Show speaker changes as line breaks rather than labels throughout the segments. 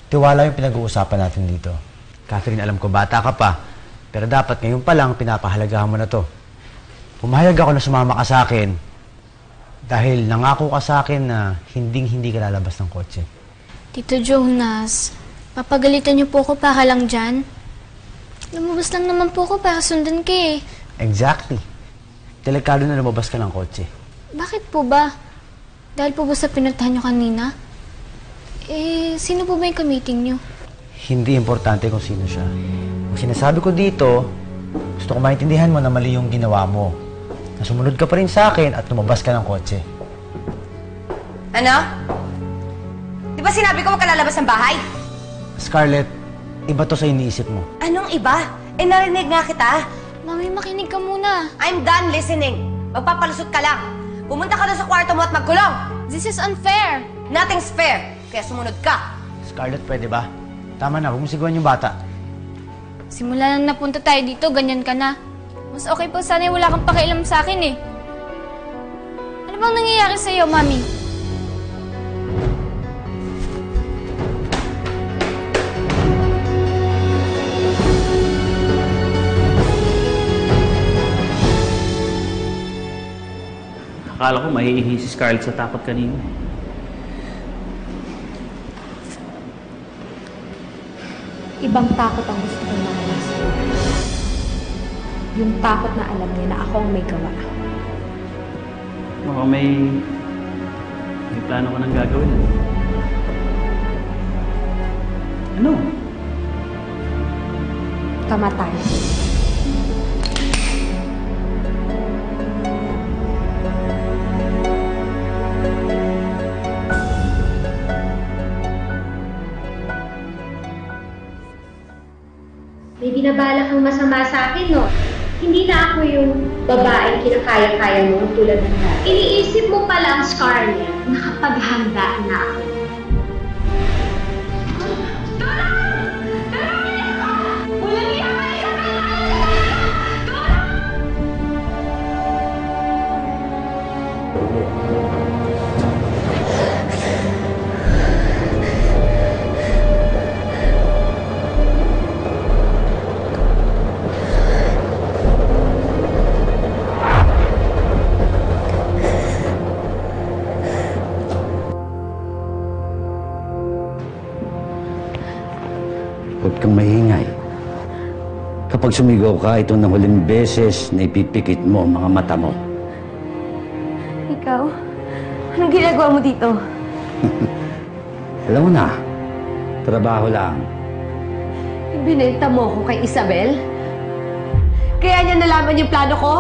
Tiwala yung pinag-uusapan natin dito. Catherine, alam ko bata ka pa, pero dapat ngayon pa lang pinapahalagahan mo na to. Pumayag ako na sumama ka sa akin dahil nangako ka sa akin na hinding-hindi ka lalabas ng kotse.
Tito Jonas, papagalitan niyo po ako para lang dyan. Lumabas lang naman po ako para sundan ka eh.
Exactly. Delikado na lumabas ka ng kotse.
Bakit po ba? Dahil po ba sa pinuntahan niyo kanina? Sino po ba yung ka-meeting niyo?
Hindi importante kung sino siya. Ang sinasabi ko dito, gusto ko maintindihan mo na mali yung ginawa mo. Na sumunod ka pa rin sa akin at lumabas ka ng kotse.
Ano? Di ba sinabi ko huwag ka lalabas ng bahay?
Scarlett, iba to sa iniisip mo.
Anong iba? Narinig nga kita.
Mami, makinig ka muna.
I'm done listening. Magpapalusot ka lang. Pumunta ka doon sa kwarto mo at magkulong.
This is unfair.
Nothing's fair. Kaya sumunod ka.
Scarlett, pwede ba? Tama na, huwag mo siguan yung bata.
Simula nang napunta tayo dito, ganyan ka na. Mas okay po sana wala kang pakialam sa akin eh. Ano bang nangyayari sa'yo, Mami?
Akala ko mahihihi si Scarlett sa takot kanina.
Ibang takot ang gusto kong mahalas. Yung takot na alam niya na ako ang may gawa.
Mukhang may plano ka nang gagawin. Ano?
Kamatay.
May binabala kang masama sa akin, no? Hindi na ako yung babaeng kinakaya-kaya mo tulad ng dati. Iniisip mo palang, Scarlett, nakapaghanda na ako.
Huwag kang maingay. Kapag sumigaw ka, ito na huling beses na ipipikit mo ang mga mata mo.
Ikaw? Anong ginagawa mo dito?
Alam mo na, trabaho lang.
Ibinenta mo ako kay Isabel? Kaya niya nalaman yung plano ko?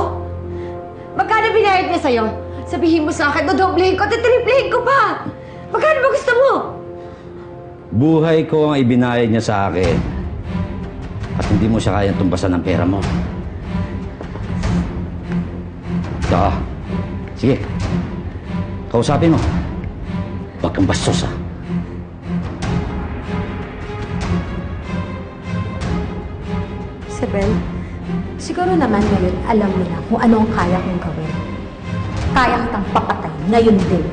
Magkano binayad niya sa'yo? Sabihin mo sa akin, dodoblehin ko, titriplihin ko pa! Magkano ba gusto mo?
Buhay ko ang ibinayad niya sa akin. At hindi mo siya kayang tumbasan ng pera mo. Saka, sige. Kausapin mo. Huwag kang bastos, ha?
Isabel, siguro naman ngayon alam mo na kung ano ang kaya kong gawin. Kaya kitang papatay ngayon din.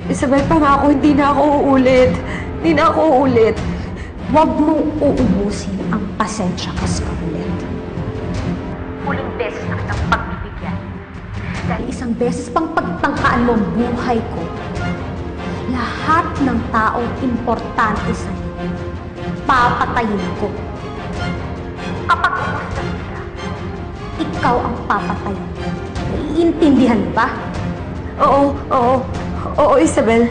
Isabel, pangako, hindi na ako uulit. Hindi na ako uulit.
Huwag mong uubusin ang pasensya ko, Scarlett. Huling beses na kitang pagbibigyan. Dahil isang beses pang pagtangkaan mo ang buhay ko, lahat ng taong importante sa'yo, papatayin ko. Kapag gusto nila, ikaw ang papatayin. Naiintindihan ba?
Oo, Isabel.